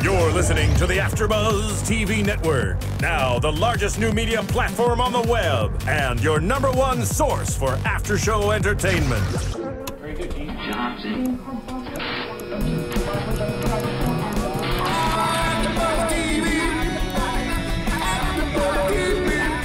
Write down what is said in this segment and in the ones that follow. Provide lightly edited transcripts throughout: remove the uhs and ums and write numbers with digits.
You're listening to the AFTERBUZZ TV network, now the largest new media platform on the web, and your #1 source for after-show entertainment. Very good, Gene Johnson.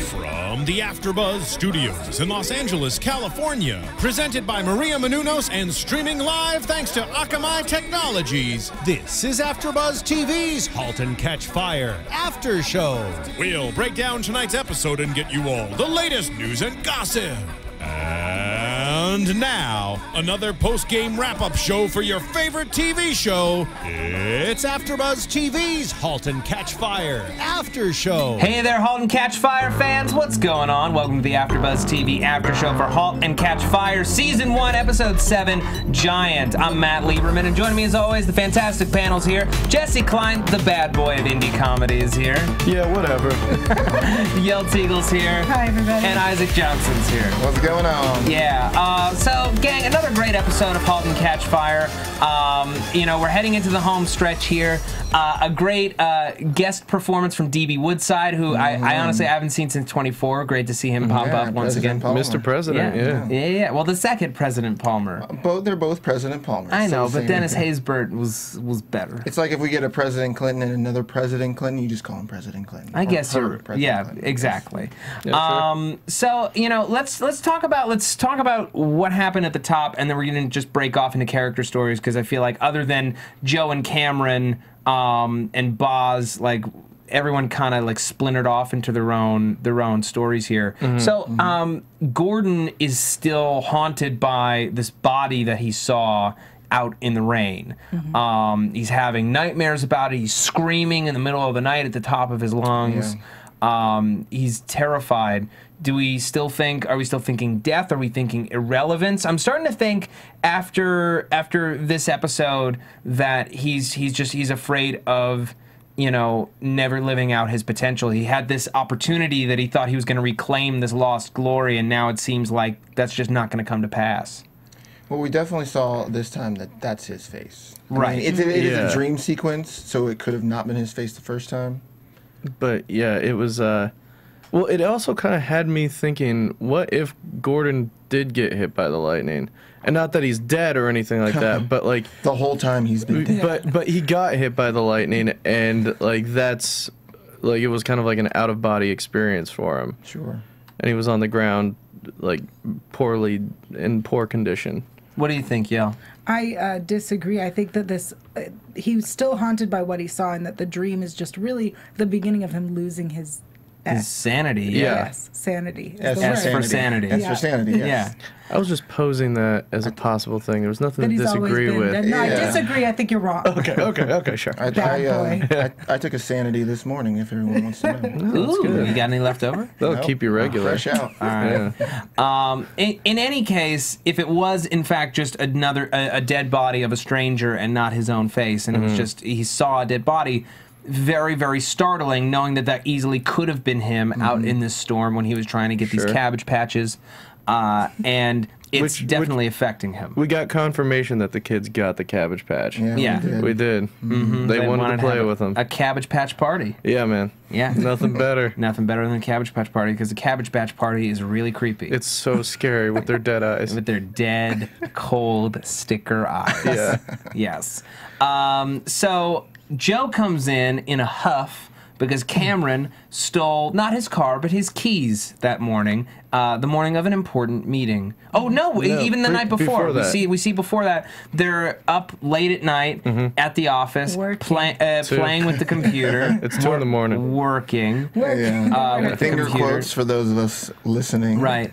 From the AFTERBUZZ Studios in Los Angeles, California, presented by Maria Menounos and streaming live thanks to Akamai Technologies, this is AFTERBUZZ TV's Halt and Catch Fire After Show. We'll break down tonight's episode and get you all the latest news and gossip. And now, another post-game wrap-up show for your favorite TV show. It's AFTERBUZZ TV's Halt and Catch Fire After Show. Hey there, Halt and Catch Fire fans. What's going on? Welcome to the AFTERBUZZ TV After Show for Halt and Catch Fire Season 1, Episode 7, Giant. I'm Matt Lieberman, and joining me as always, the fantastic panels here. Jessie Klein, the bad boy of indie comedy, is here. Yeah, whatever. Yael Tygiel's here. Hi, everybody. And Isaac Johnson's here. What's going on? Yeah, so gang, another great episode of Halt and Catch Fire. You know, we're heading into the home stretch here. A great guest performance from D.B. Woodside, who I honestly haven't seen since 24. Great to see him pop up once again. Palmer. Mr. President, Yeah. Well, the second President Palmer. They're both President Palmer. I know, but Dennis Haysbert was better. It's like if we get a President Clinton and another President Clinton, you just call him President Clinton. I guess you're Clinton. exactly. Yeah, sure. So you know, let's talk about what happened at the top, and then we're gonna just break off into character stories, because I feel like other than Joe and Cameron and Boz, like everyone kind of like splintered off into their own stories here. So Gordon is still haunted by this body that he saw out in the rain. He's having nightmares about it. He's screaming in the middle of the night at the top of his lungs. He's terrified. Do we still think? Are we still thinking death? Are we thinking irrelevance? I'm starting to think after this episode that he's afraid of, you know, never living out his potential. He had this opportunity that he thought he was going to reclaim this lost glory, and now it seems like that's just not going to come to pass. Well, we definitely saw this time that that's his face. Right. I mean, it is a dream sequence, so it could have not been his face the first time. But yeah, it was. Well, it also kind of had me thinking, what if Gordon did get hit by the lightning? And not that he's dead or anything like that, but like the whole time he's been dead. But he got hit by the lightning, and like that's like it was kind of like an out of body experience for him. Sure. And he was on the ground, like in poor condition. What do you think, Yael? I disagree. I think that he's still haunted by what he saw, and that the dream is just really the beginning of him losing his sanity. Yes, sanity. S for sanity. S for sanity, yes. I was just posing that as a possible thing. There was nothing to disagree with. No, I disagree. I think you're wrong. Okay, sure. I took a sanity this morning, if everyone wants to know. Ooh, you got any left over? That'll keep you regular. Fresh out. All right. Yeah. In any case, if it was in fact just a dead body of a stranger and not his own face, and it was just he saw a dead body, very, very startling, knowing that easily could have been him out in this storm when he was trying to get these cabbage patches, and it's definitely affecting him. We got confirmation that the kids got the Cabbage Patch. Yeah. We did. They wanted to play with them. A Cabbage Patch party. Yeah, man. Yeah. Nothing better. Nothing better than a Cabbage Patch party, because the Cabbage Patch party is really creepy. It's so scary with their dead eyes. With their dead, cold sticker eyes. Yeah. Yes. So Joe comes in a huff because Cameron stole not his car but his keys that morning, the morning of an important meeting. Oh no! Even the night before. We see before that they're up late at night at the office playing with the computer. It's 2 in the morning. Working. With finger quotes for those of us listening. Right.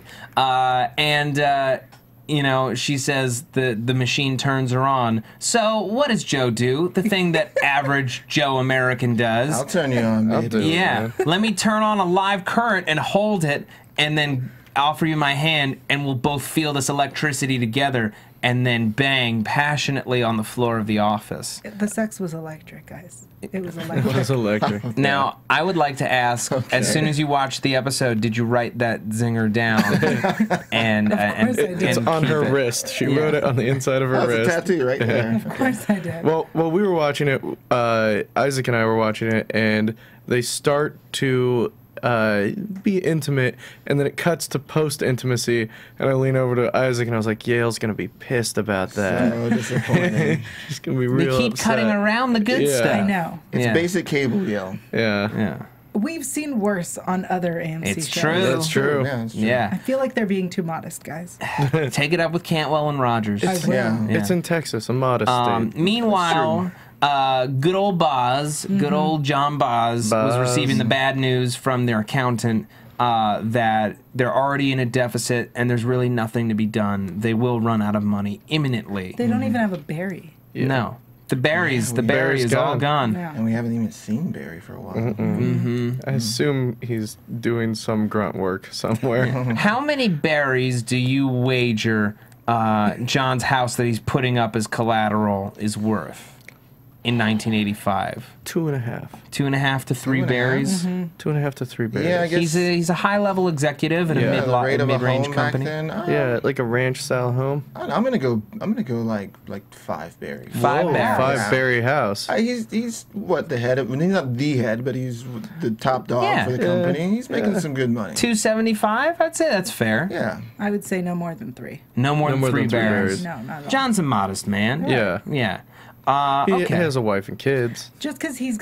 You know, she says the machine turns her on. So what does Joe do? The thing that average Joe American does. I'll turn you on, baby. Yeah. Let me turn on a live current and hold it, and then offer you my hand, and we'll both feel this electricity together. and then bang passionately on the floor of the office. The sex was electric, guys. It was It electric. was electric. Now, I would like to ask, as soon as you watched the episode, did you write that zinger down? And, course I did. It's on keep her it? wrist. She wrote it on the inside of her That's a wrist. tattoo right there. Of course I did. Well, we were watching it. Isaac and I were watching it, and they start to be intimate, and then it cuts to post-intimacy, and I lean over to Isaac, and I was like, Yael's going to be pissed about that. So disappointing. She's going to be They real keep upset. cutting around the good Yeah. stuff. I know. It's Yeah. basic cable yell. Yeah. Yeah. We've seen worse on other AMC It's shows. true. That's true. Yeah, it's true. I Yeah. feel like they're being too modest, guys. Take it up with Cantwell and Rogers. I will. Yeah. It's in Texas, a modest state. Meanwhile, good old Boz, good old John Boz, was Boz. receiving the bad news from their accountant that they're already in a deficit and there's really nothing to be done. They will run out of money imminently. They don't even have a berry. Yeah. No. The berries, the Barry's berry is all gone. gone. Yeah. And we haven't even seen Barry for a while. I assume he's doing some grunt work somewhere. How many berries do you wager John's house that he's putting up as collateral is worth in 1985? 2.5. 2.5 to 3 2.5? berries. 2.5 to 3 berries. Yeah, I guess. He's a high level executive at Yeah. a The rate of a mid-range home company. back then. Yeah, like a ranch style home. I'm gonna go like 5 berries. 5 Whoa, berries. 5 berry house. He's what the head of. I mean, he's not the head, but he's the top dog Yeah. for the company. He's making some good money. 275. I'd say that's fair. Yeah. I would say no more than 3. No more No than more 3 than 3 berries. berries. No, not at all. John's a modest man. Yeah. Yeah. He Okay. has a wife and kids. Just because he's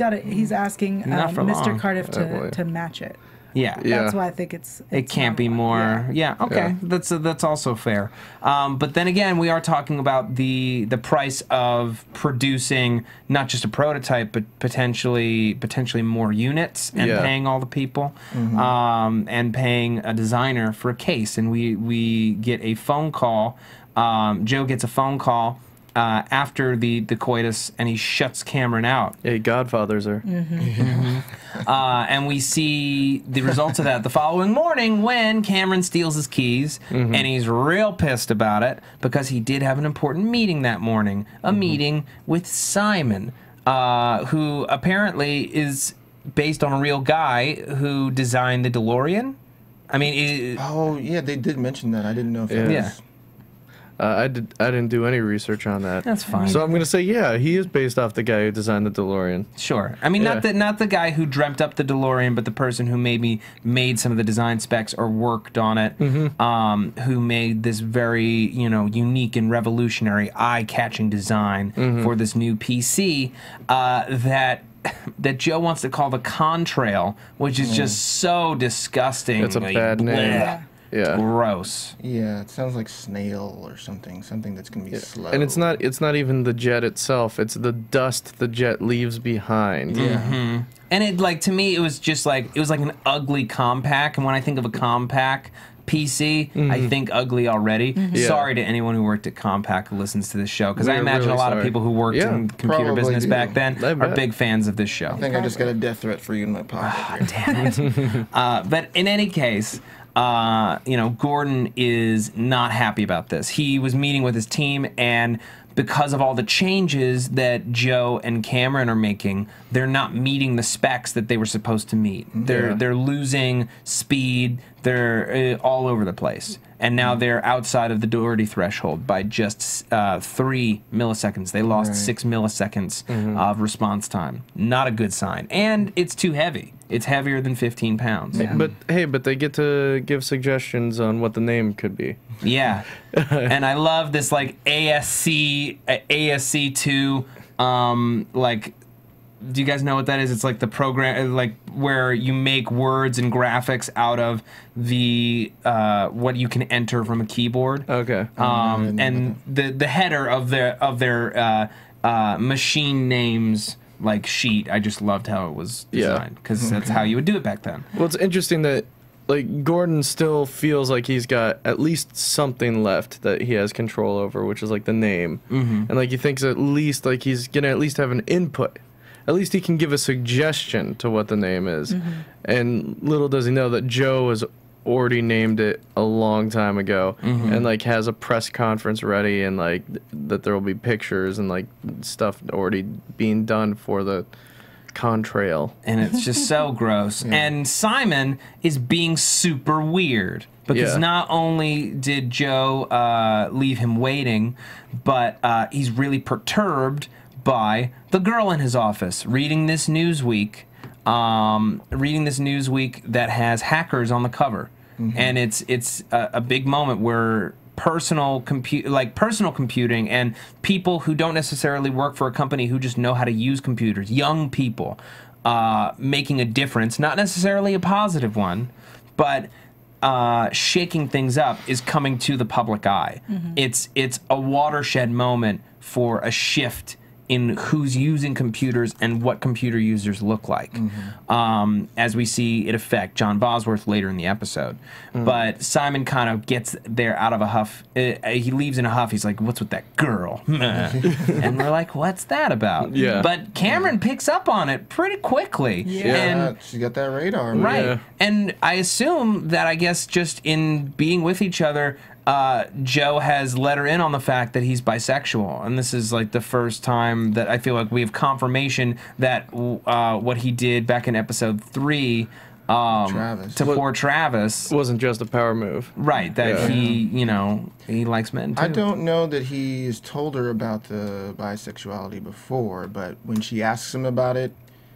asking Not for Mr. long. Cardiff Oh, boy. to match it. Yeah. Yeah. That's why I think it's It can't not be a lot. more. Yeah. Okay. Yeah. That's also fair. But then again, we are talking about the price of producing not just a prototype, but potentially more units, and Yeah. paying all the people, and paying a designer for a case. And we get a phone call. Joe gets a phone call after the coitus, and he shuts Cameron out. Yeah, he godfathers her. And we see the results of that the following morning when Cameron steals his keys, and he's real pissed about it because he did have an important meeting that morning, a meeting with Simon, who apparently is based on a real guy who designed the DeLorean. I mean, Oh yeah, they did mention that. I didn't know if that Yeah. was. I didn't do any research on that. That's fine. So I'm gonna say yeah, he is based off the guy who designed the DeLorean. sure. I mean, Yeah. not the guy who dreamt up the DeLorean, but the person who maybe made some of the design specs or worked on it, who made this very unique and revolutionary, eye-catching design for this new PC that Joe wants to call the Contrail, which is just so disgusting. It's a Like, bad name. bleh. Yeah. Gross. Yeah, it sounds like snail or something. Something that's gonna be slow. And it's not even the jet itself. It's the dust the jet leaves behind. Yeah. And it to me it was like an ugly compact, and when I think of a compact PC, I think ugly already. Yeah. Sorry to anyone who worked at Compaq who listens to this show, because I We're imagine really a lot of sorry. people who worked Yeah, in the computer probably business do. back then I are bet. big fans of this show. I think I just got a death threat for you in my pocket. here. But in any case, Gordon is not happy about this. He was meeting with his team, and because of all the changes that Joe and Cameron are making, they're not meeting the specs that they were supposed to meet. They're losing speed. They're all over the place. And now they're outside of the Doherty threshold by just 3 milliseconds. They lost 6 milliseconds of response time. Not a good sign. And it's too heavy. It's heavier than 15 pounds. But they get to give suggestions on what the name could be. Yeah. And I love this ASC2 do you guys know what that is? It's like the program where you make words and graphics out of the what you can enter from a keyboard. Okay. And the header of their machine names sheet, I just loved how it was designed, because that's how you would do it back then. Well, it's interesting that Gordon still feels like he's got at least something left that he has control over, which is the name. And he thinks at least he's gonna at least have an input. At least he can give a suggestion to what the name is. And little does he know that Joe is already named it a long time ago, and like has a press conference ready, and like that there will be pictures and like stuff already being done for the contrail. And it's just so gross. And Simon is being super weird because not only did Joe leave him waiting, but he's really perturbed by the girl in his office reading this Newsweek. That has hackers on the cover, and it's a big moment where personal computing and people who don't necessarily work for a company who just know how to use computers, young people, making a difference, not necessarily a positive one, but shaking things up, is coming to the public eye. It's a watershed moment for a shift in who's using computers and what computer users look like, as we see it affect John Bosworth later in the episode. But Simon kind of gets there out of a huff. He leaves in a huff. He's like, "What's with that girl?" And we're like, "What's that about?" But Cameron picks up on it pretty quickly. And she got that radar. right. And I assume that, I guess, just in being with each other, Joe has let her in on the fact that he's bisexual, and this is like the first time that I feel like we have confirmation that what he did back in episode 3 to poor Travis Wasn't just a power move. right, that he likes men too. I don't know that he's told her about the bisexuality before, but when she asks him about it,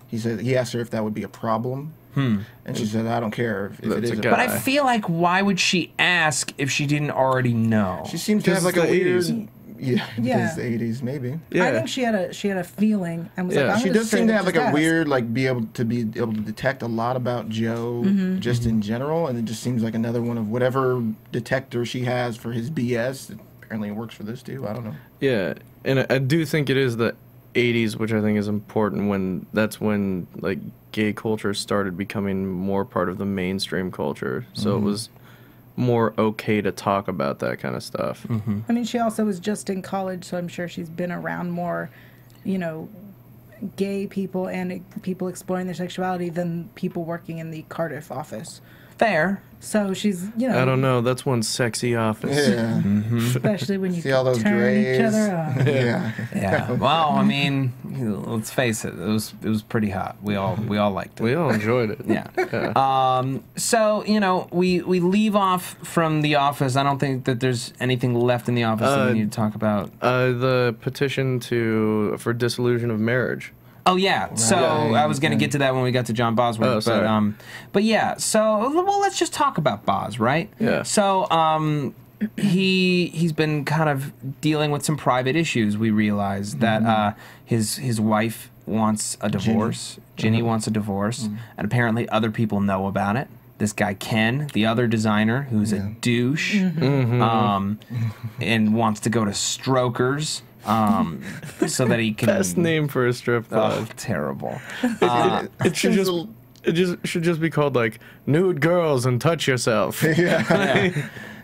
he asked her if that would be a problem. And she said, "I don't care if it is a But I feel like, why would she ask if she didn't already know? She seems to have like a weird... 80s. Yeah, because the 80s, maybe. I think she had a feeling and was like, I'm She gonna does seem to have like a ask. weird, like, be able to detect a lot about Joe just in general, and it just seems like another one of whatever detector she has for his BS. Apparently it works for this too, I don't know. Yeah, and I do think it is the 80s, which I think is important, that's when like gay culture started becoming more part of the mainstream culture. So it was more okay to talk about that kind of stuff. I mean, she also was just in college, so I'm sure she's been around more, gay people and people exploring their sexuality than people working in the Cardiff office. Fair. So she's, I don't know. That's one sexy office. Yeah. especially when you See all those turn grays. each other on. Yeah. Well, I mean, let's face it. It was pretty hot. We all liked it. We all enjoyed it. Yeah. So, we leave off from the office. I don't think that there's anything left in the office that we need to talk about. The petition for dissolution of marriage. Oh yeah, so I was gonna get to that when we got to John Bosworth, Oh, sorry. but yeah. So let's just talk about Bos, right? Yeah. So he's been kind of dealing with some private issues. We realize that his wife wants a divorce. Ginny wants a divorce, and apparently other people know about it. This guy Ken, the other designer, who's a douche, and wants to go to Strokers. So that he can. Best name for a strip club. Oh, terrible. It should just be called like Nude Girls and Touch Yourself. Yeah,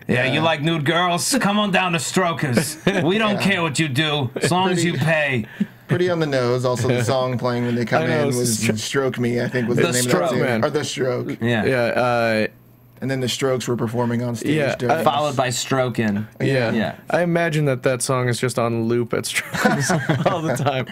you like nude girls? Come on down to Strokers. We don't care what you do, as long as you pay. Pretty on the nose. Also, the song playing when they come know, in was "Stroke Me," I think was the name Stroke of that Man. tune. Or "The Stroke." Yeah. Yeah. And then the Strokes were performing on stage. Yeah, during- Followed by Strokin'. Yeah. Yeah. I imagine that song is just on loop at Strokes all the time.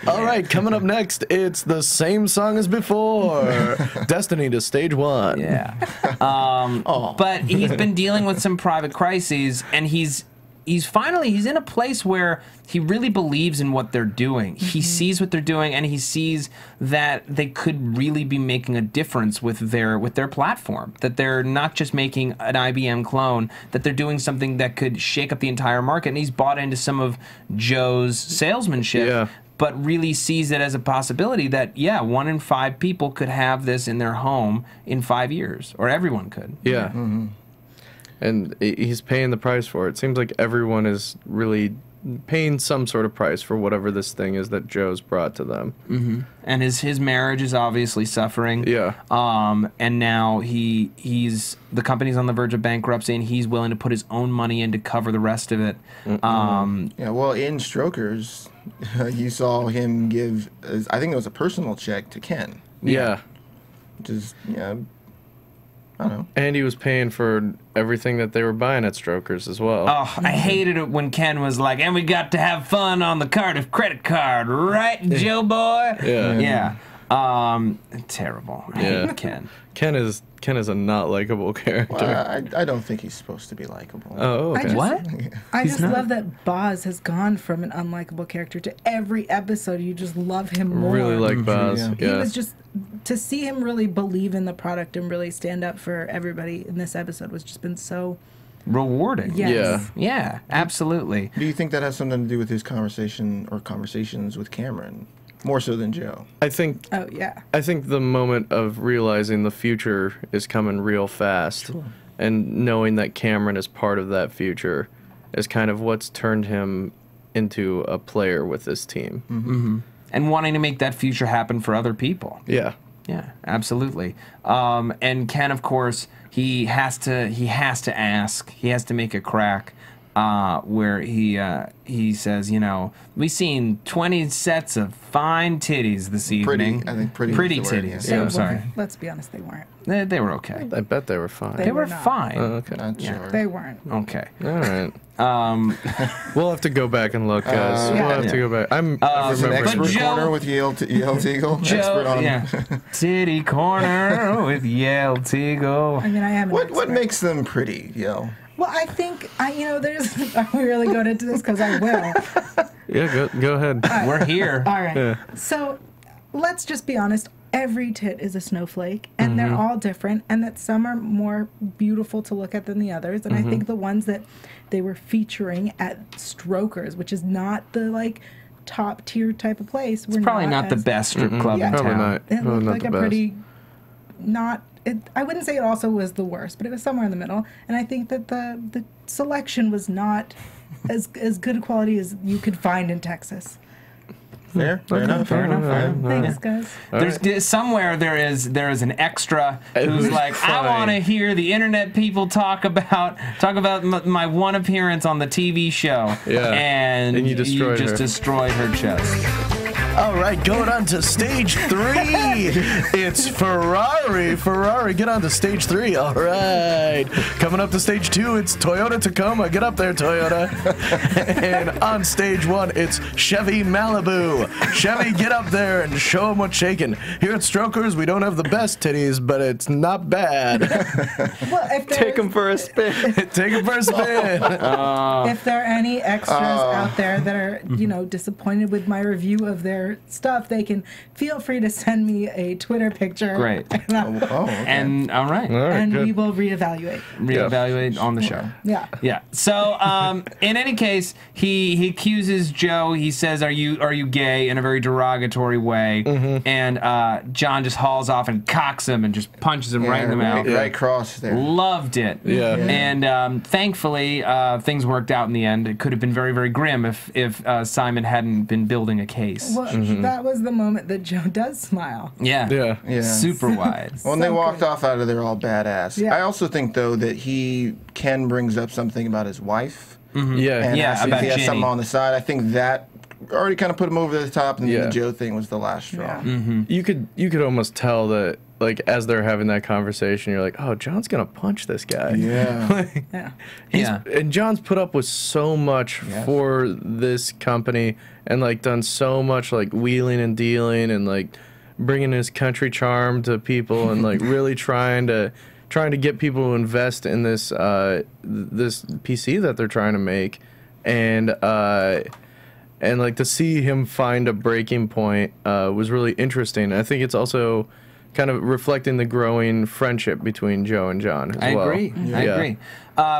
All right, coming up next, it's the same song as before. Destiny to stage 1. Yeah. But he's been dealing with some private crises, and he's in a place where he really believes in what they're doing. He sees what they're doing, and he sees that they could really be making a difference with their platform. That they're not just making an IBM clone, that they're doing something that could shake up the entire market. And he's bought into some of Joe's salesmanship, but really sees it as a possibility that 1 in 5 people could have this in their home in 5 years, or everyone could. Yeah. And he's paying the price for it. Seems like everyone is really paying some sort of price for whatever this thing is that Joe's brought to them. And his marriage is obviously suffering. Yeah. And now he's the company's on the verge of bankruptcy, and he's willing to put his own money in to cover the rest of it. Yeah, well, in Strokers, you saw him give, I think it was a personal check to Ken. Yeah. Which is, I I don't know. And he was paying for everything that they were buying at Strokers as well. Oh, I hated it when Ken was like, and we got to have fun on the Cardiff credit card, right, Joe boy? Yeah. Terrible. I Yeah. hate Ken. Ken is a not likable character. Well, I don't think he's supposed to be likable. Oh, okay. What? I just love that Boz has gone from an unlikable character to every episode you just love him more. Really like Boz. yeah. He was just, to see him really believe in the product and really stand up for everybody in this episode was just been so Rewarding. Yes. Yeah, absolutely. Do you think that has something to do with his conversation or conversations with Cameron? More so than Joe. I think Oh yeah. I think the moment of realizing the future is coming real fast, and knowing that Cameron is part of that future is kind of what's turned him into a player with this team. And wanting to make that future happen for other people. Yeah. Yeah, absolutely. And Ken, of course, he has to ask. He has to make a crack where he says, you know, we seen 20 sets of fine titties this evening. I think pretty pretty is the word, titties. yeah. I'm They sorry. weren't. Let's be honest, they weren't. They were okay. I bet they were fine. They were not. fine. Oh, okay. Not Yeah. sure. They weren't. Okay. All right. We'll have to go back and look, guys. Yeah. We'll have to go back. I It's an remember. expert Joe- corner with Yael Tygiel. Expert on yeah. Titty corner with Yael Tygiel. I mean, I am. an what expert. makes them pretty, Yael. Well, I think there's. Are we really going into this? Because I will. Yeah, go ahead. We're here. All right. Yeah. So, let's just be honest. Every tit is a snowflake, and they're all different, and that some are more beautiful to look at than the others. And I think the ones that they were featuring at Strokers, which is not the like top tier type of place, were Probably not the as- best strip club Yeah. in Probably town. not. It Probably looked not like the a best. pretty, not. I wouldn't say it also was the worst, but it was somewhere in the middle. And I think that the selection was not as good a quality as you could find in Texas. Fair enough. Fair enough. Thanks, guys. There's somewhere there is an extra who's Who's like, I fine. want to hear the internet people talk about my one appearance on the TV show. Yeah. And you destroyed just her. destroyed her chest. All right, going on to stage 3. It's Ferrari. Ferrari, get on to stage 3. All right. Coming up to stage 2, it's Toyota Tacoma. Get up there, Toyota. And on stage 1, it's Chevy Malibu. Chevy, get up there and show them what's shaking. Here at Strokers, we don't have the best titties, but it's not bad. Well, if Take them for a spin. Take it for a spin. if there are any extras out there that are, disappointed with my review of their stuff, they can feel free to send me a Twitter picture. Great. And, Oh, okay. And all right, and good. we will reevaluate. reevaluate on the show. Yeah. Yeah. So, in any case, he accuses Joe. He says, "Are you gay?" in a very derogatory way, and John just hauls off and cocks him and just punches him right in the mouth. Right cross there. Loved it. Yeah. And thankfully, things worked out in the end. It could have been very, very grim if Simon hadn't been building a case. Well, that was the moment that Joe does smile. Yeah. Yeah. Yeah. Super wide. When they So walked good. off out of there all badass. Yeah. I also think though that Ken brings up something about his wife. Yeah. And Yeah, asks about if he has Jenny. something on the side. I think that already kind of put him over the top, and Yeah. the Joe thing was the last straw. Yeah. You could almost tell that, like, as they're having that conversation, you're like, oh, John's gonna punch this guy. Yeah. Yeah. Yeah. And John's put up with so much for this company, and like done so much like wheeling and dealing, and like bringing his country charm to people, and like really trying to get people to invest in this this PC that they're trying to make, and like to see him find a breaking point was really interesting. I think it's also kind of reflecting the growing friendship between Joe and John as I well. agree. I Yeah. agree.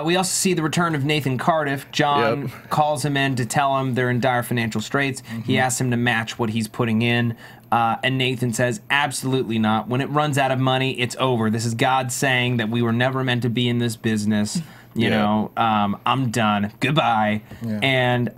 We also see the return of Nathan Cardiff. John calls him in to tell him they're in dire financial straits. He asks him to match what he's putting in. And Nathan says, absolutely not. When it runs out of money, it's over. This is God saying that we were never meant to be in this business. You know, I'm done. Goodbye. Yeah. And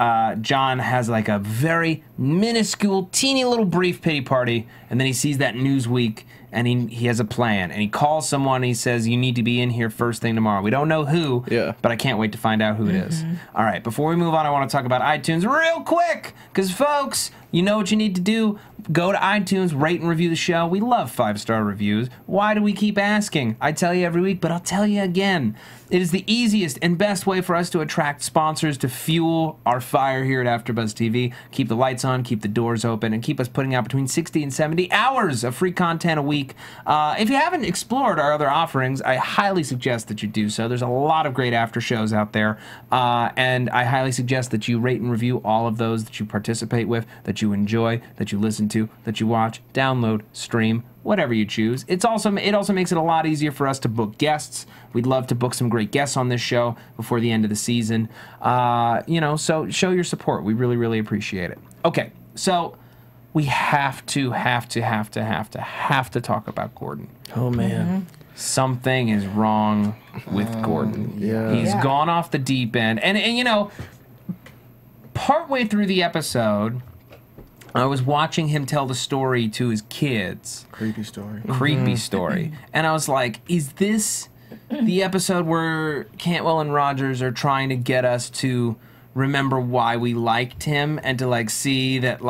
John has like a very minuscule, teeny little brief pity party. And then he sees that Newsweek and he has a plan, and he calls someone and he says, you need to be in here first thing tomorrow. We don't know who, but I can't wait to find out who it is. All right, before we move on, I want to talk about iTunes real quick, because folks, you know what you need to do. Go to iTunes, rate and review the show. We love 5-star reviews. Why do we keep asking? I tell you every week, but I'll tell you again. It is the easiest and best way for us to attract sponsors to fuel our fire here at AfterBuzz TV. Keep the lights on, keep the doors open, and keep us putting out between 60 and 70 hours of free content a week. If you haven't explored our other offerings, I highly suggest that you do so. There's a lot of great after shows out there, and I highly suggest that you rate and review all of those that you participate with, that you enjoy, that you listen to, that you watch, download, stream, whatever you choose. It also makes it a lot easier for us to book guests. We'd love to book some great guests on this show before the end of the season. So show your support. We really, really appreciate it. Okay, so we have to talk about Gordon. Oh man. Something is wrong with Gordon. Yeah. He's gone off the deep end. And partway through the episode, I was watching him tell the story to his kids. Creepy story. Creepy story. And I was like, is this the episode where Cantwell and Rogers are trying to get us to remember why we liked him and to see that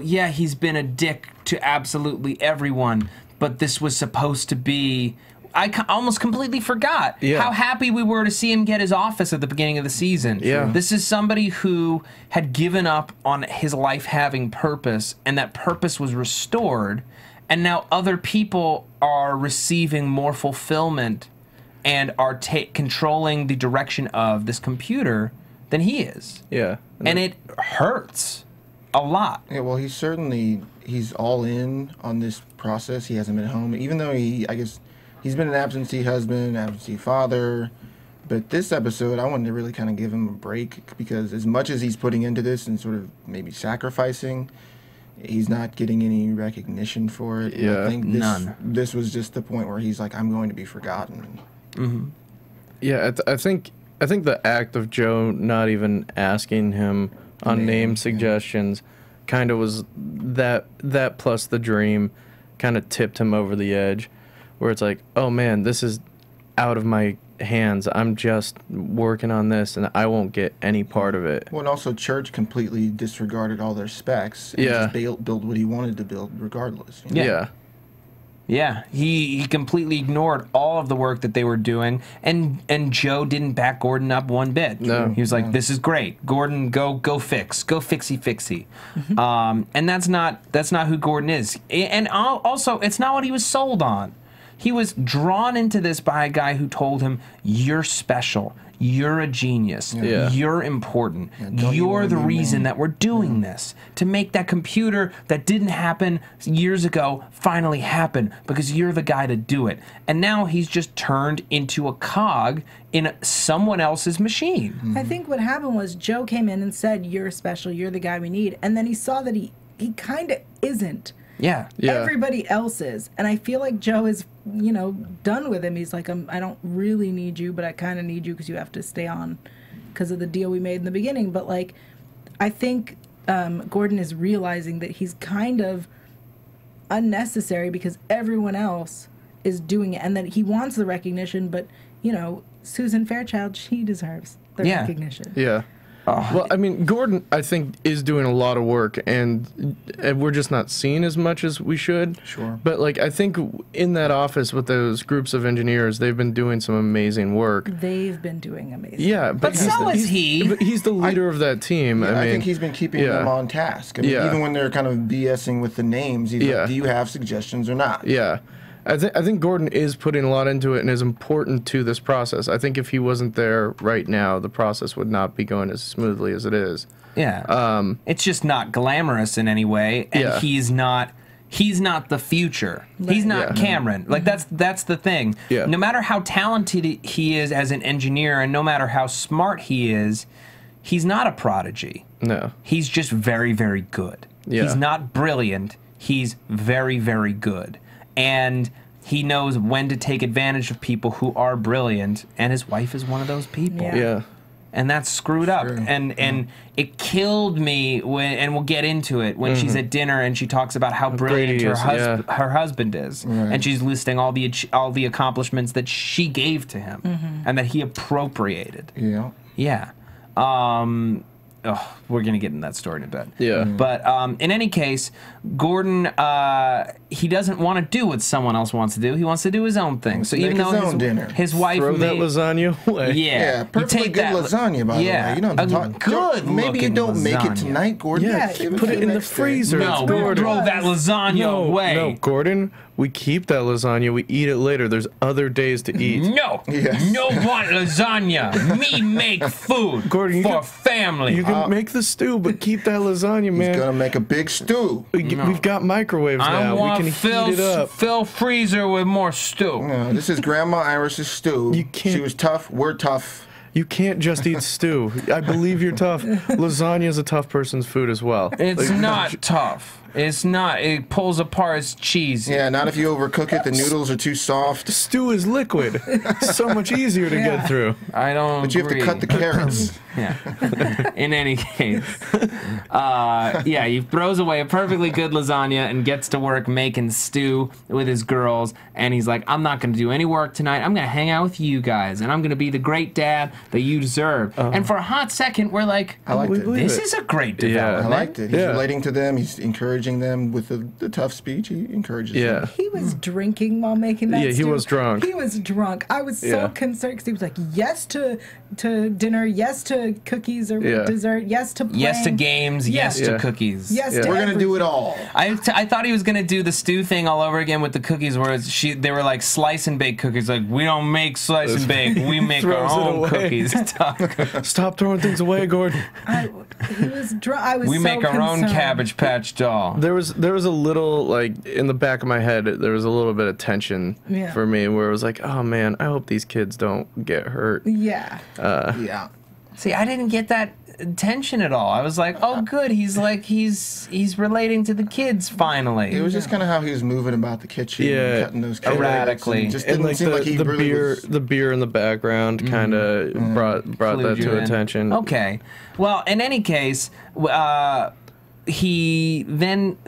yeah, he's been a dick to absolutely everyone, but this was supposed to be... I almost completely forgot how happy we were to see him get his office at the beginning of the season. Yeah. This is somebody who had given up on his life having purpose, and that purpose was restored, and now other people are receiving more fulfillment and are controlling the direction of this computer than he is. Yeah. And it hurts a lot. Yeah, well, he's all in on this process. He hasn't been home, even though he's been an absentee husband, absentee father. But this episode, I wanted to really kind of give him a break, because as much as he's putting into this and sort of maybe sacrificing, he's not getting any recognition for it. Yeah, I think none. This was just the point where he's like, I'm going to be forgotten. Mm-hmm. Yeah, I think the act of Joe not even asking him on name suggestions kind of was that plus the dream kind of tipped him over the edge, where it's like, oh man, this is out of my hands. I'm just working on this, and I won't get any part of it. Well, and also Church completely disregarded all their specs and just build what he wanted to build regardless. You know? Yeah. Yeah, he completely ignored all of the work that they were doing, and Joe didn't back Gordon up one bit. No. He was like, "This is great, Gordon. Go fixie." And that's not who Gordon is. And also, it's not what he was sold on. He was drawn into this by a guy who told him, "You're special. You're a genius. Yeah. You're important. you You're wanna the be reason known?" that we're doing this. To make that computer that didn't happen years ago finally happen, because you're the guy to do it." And now he's just turned into a cog in someone else's machine. I think what happened was Joe came in and said, "You're special. You're the guy we need." And then he saw that he kind of isn't. Yeah. Everybody else is. And I feel like Joe is, done with him. He's like, I don't really need you, but I kind of need you because you have to stay on because of the deal we made in the beginning. But, I think Gordon is realizing that he's kind of unnecessary because everyone else is doing it. And that he wants the recognition, but, Susan Fairchild, she deserves the recognition. Yeah. Well, I mean, Gordon, I think, is doing a lot of work, and we're just not seeing as much as we should. Sure. But, I think in that office with those groups of engineers, they've been doing some amazing work. They've been doing amazing. Yeah, But so is he. But he's the leader of that team. Yeah, I mean, think he's been keeping them on task. I mean, even when they're kind of BSing with the names, he's like, do you have suggestions or not? Yeah. I think Gordon is putting a lot into it and is important to this process. I think if he wasn't there right now, the process would not be going as smoothly as it is. Yeah. It's just not glamorous in any way, and he's not the future. He's not Cameron. That's the thing. Yeah. No matter how talented he is as an engineer, and no matter how smart he is, he's not a prodigy. No. He's just very, very good. Yeah. He's not brilliant. He's very, very good. And he knows when to take advantage of people who are brilliant, and his wife is one of those people. Yeah. and that's screwed up. And it killed me when, and we'll get into it, when she's at dinner and she talks about how brilliant her husband is, and she's listing all the accomplishments that she gave to him and that he appropriated. Yeah. We're gonna get into that story in a bit. Yeah. But in any case, Gordon, he doesn't want to do what someone else wants to do. He wants to do his own thing. So even though his wife throw that lasagna away. Yeah, perfectly good lasagna, by the way. You don't have to talk. Good. Maybe you don't make it tonight, Gordon. Yeah, put it in the freezer. No, throw that lasagna away. No, Gordon. We keep that lasagna. We eat it later. There's other days to eat. No, no want lasagna. Me make food, Gordon, for family. You can make the stew, but keep that lasagna, man. He's gonna make a big stew. We've got microwaves now. We can heat it up. Fill freezer with more stew. No, this is Grandma Iris's stew. You can't. She was tough. We're tough. You can't just eat stew. I believe you're tough. Lasagna is a tough person's food as well. It's not tough. It's not. It pulls apart. It's cheesy. Yeah, not if you overcook it. The noodles are too soft. Stew is liquid. So much easier to get through. I don't. But you have to cut the carrots. In any case, he throws away a perfectly good lasagna and gets to work making stew with his girls. And he's like, I'm not going to do any work tonight. I'm going to hang out with you guys, and I'm going to be the great dad that you deserve. And for a hot second, we're like, this is a great development. I liked it. He's relating to them. He's encouraging them with the tough speech. He encourages them. He was drinking while making that stew. He was drunk. He was drunk. I was so concerned because he was like, yes to dinner, yes to cookies or dessert, yes to playing. Yes to games, yes to cookies. Yes to We're going to do it all. I thought he was going to do the stew thing all over again with the cookies, where they were like slice and bake cookies. Like, we don't make slice and bake, we make our own cookies. Stop throwing things away, Gordon. He was drunk. We make our own Cabbage Patch doll. There was a little, like, in the back of my head, there was a little bit of tension for me, where it was like, oh man, I hope these kids don't get hurt. See, I didn't get that tension at all. I was like, oh good, he's relating to the kids finally. It was just kind of how he was moving about the kitchen, cutting those carrots erratically. Just didn't seem like he really was... the beer in the background kind of brought that to attention. Okay, well, in any case, they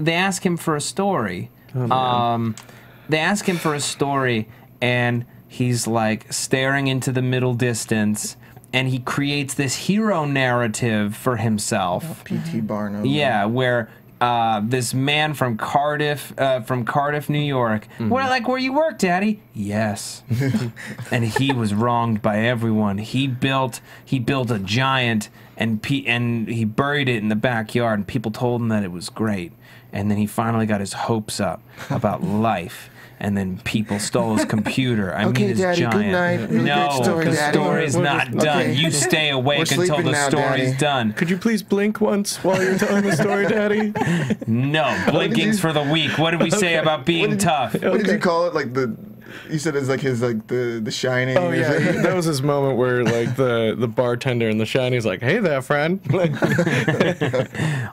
ask him for a story. They ask him for a story, and he's like staring into the middle distance. And he creates this hero narrative for himself. P.T. Barnum. Yeah, where this man from Cardiff, New York, where you work, Daddy? Yes. And he was wronged by everyone. He built a giant, and he buried it in the backyard, and people told him that it was great. And then he finally got his hopes up about life. And then people stole his computer. I mean, his Daddy, giant. Good night. No, the story's not done. You stay awake until the story's done. Could you please blink once while you're telling the story, Daddy? No, blinking's for the weak. What did we say about being tough? What did you call it? Like you said it's like the Shining. Oh yeah, that was his moment where like the bartender in The Shining's like, "Hey there, friend."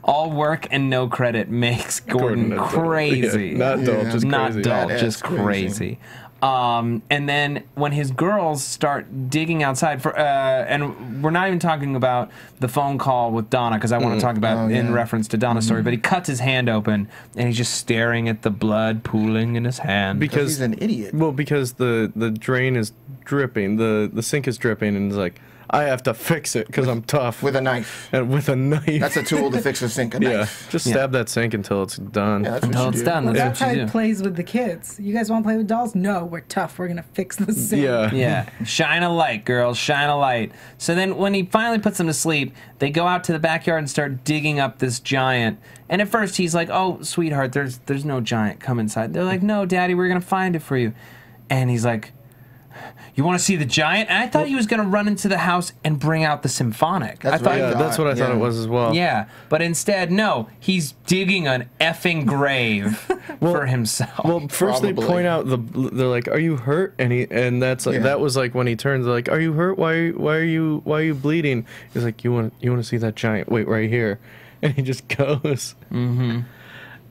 All work and no credit makes Gordon crazy. Not dull, just crazy. Not dull, just crazy. And then when his girls start digging outside and we're not even talking about the phone call with Donna, because I want to talk about in reference to Donna's story, but he cuts his hand open and he's just staring at the blood pooling in his hand. Because he's an idiot. Well, because the drain is dripping, the sink is dripping, and he's like, I have to fix it because I'm tough. With a knife. And with a knife. That's a tool to fix a sink, a knife. Just stab that sink until it's done. Yeah, until it's done. That's how he plays with the kids. You guys want to play with dolls? No, we're tough. We're going to fix the sink. Yeah. Shine a light, girls. Shine a light. So then when he finally puts them to sleep, they go out to the backyard and start digging up this giant. And at first he's like, oh, sweetheart, there's no giant. Come inside. They're like, no, Daddy, we're going to find it for you. And he's like, you want to see the giant? And I thought he was going to run into the house and bring out the symphonic. That's what I thought it was as well. Yeah, but instead, no, he's digging an effing grave for himself. Well, first they point out they're like, "Are you hurt?" And that's like that was like when he turns, they're like, "Are you hurt? Why are you bleeding?" He's like, "You want to see that giant? Wait right here," and he just goes.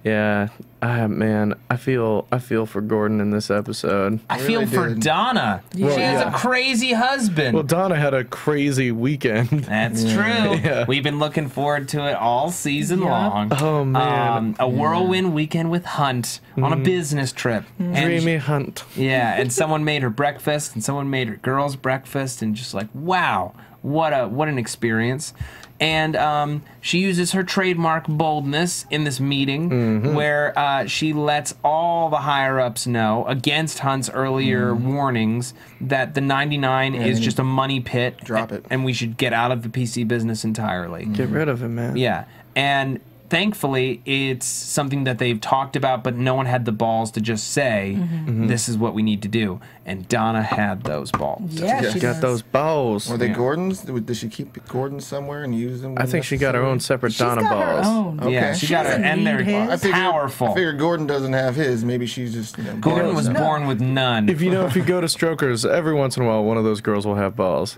Yeah, man, I feel for Gordon in this episode. I feel for Donna. Yeah. She has a crazy husband. Well, Donna had a crazy weekend. That's true. Yeah. We've been looking forward to it all season long. Oh man, A whirlwind weekend with Hunt on a business trip. And dreamy Hunt. yeah, and someone made her breakfast, and someone made her girls breakfast, and just like, wow, what an experience. And she uses her trademark boldness in this meeting where she lets all the higher-ups know, against Hunt's earlier warnings, that the 99 is just a money pit. Drop it. And we should get out of the PC business entirely. Get rid of him, man. Yeah, and thankfully, it's something that they've talked about, but no one had the balls to just say, this is what we need to do. And Donna had those balls. Yeah, she Got does. those balls. Were they Gordon's? Did she keep Gordon's somewhere and use them? I think she got her own separate She's Donna got her balls. own. Okay. Yeah, she got her, doesn't and they're need his. powerful. I figured Gordon doesn't have his. Maybe she's just. Gordon was No. born with none. If you go to Strokers, every once in a while, one of those girls will have balls.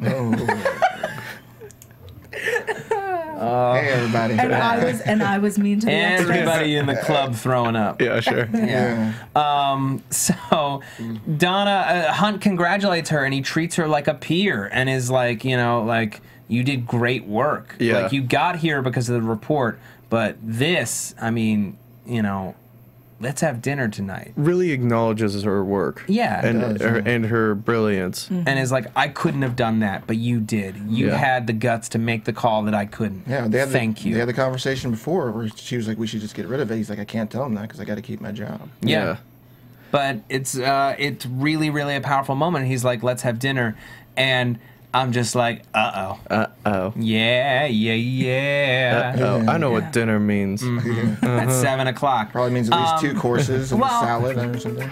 Hey everybody. And I was mean to the extras. Everybody in the club throwing up. Yeah, sure. Yeah. So Donna, Hunt congratulates her, and he treats her like a peer, and is like, you did great work. Yeah. Like, you got here because of the report, but this, let's have dinner tonight. Really acknowledges her work. Yeah. And her brilliance. And is like, I couldn't have done that, but you did. You had the guts to make the call that I couldn't. Yeah, Thank you. They had the conversation before where she was like, "We should just get rid of it." He's like, "I can't tell him that because I got to keep my job." Yeah. But it's really, really a powerful moment. He's like, let's have dinner. And I'm just like, uh-oh. Yeah. I know what dinner means. At 7 o'clock. Probably means at least 2 courses and a salad or something.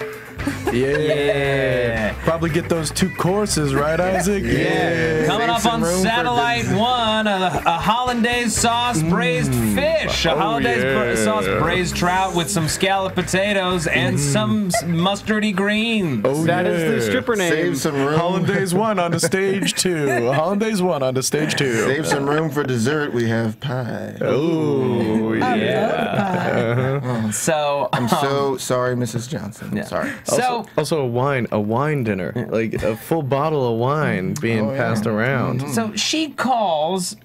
Yeah. Probably get those 2 courses, right, Isaac? Yeah. Coming up on Satellite 1, a hollandaise sauce braised fish, a hollandaise sauce braised trout with some scalloped potatoes and some mustardy greens. Oh, That is the stripper name. Save some room. Hollandaise 1 on to stage 2. Hollandaise 1 on to stage 2. Save some room for dessert. We have pie. Oh, yeah. So I'm so sorry, Mrs. Johnson. Sorry. So Also a wine dinner, like a full bottle of wine being passed around. So she calls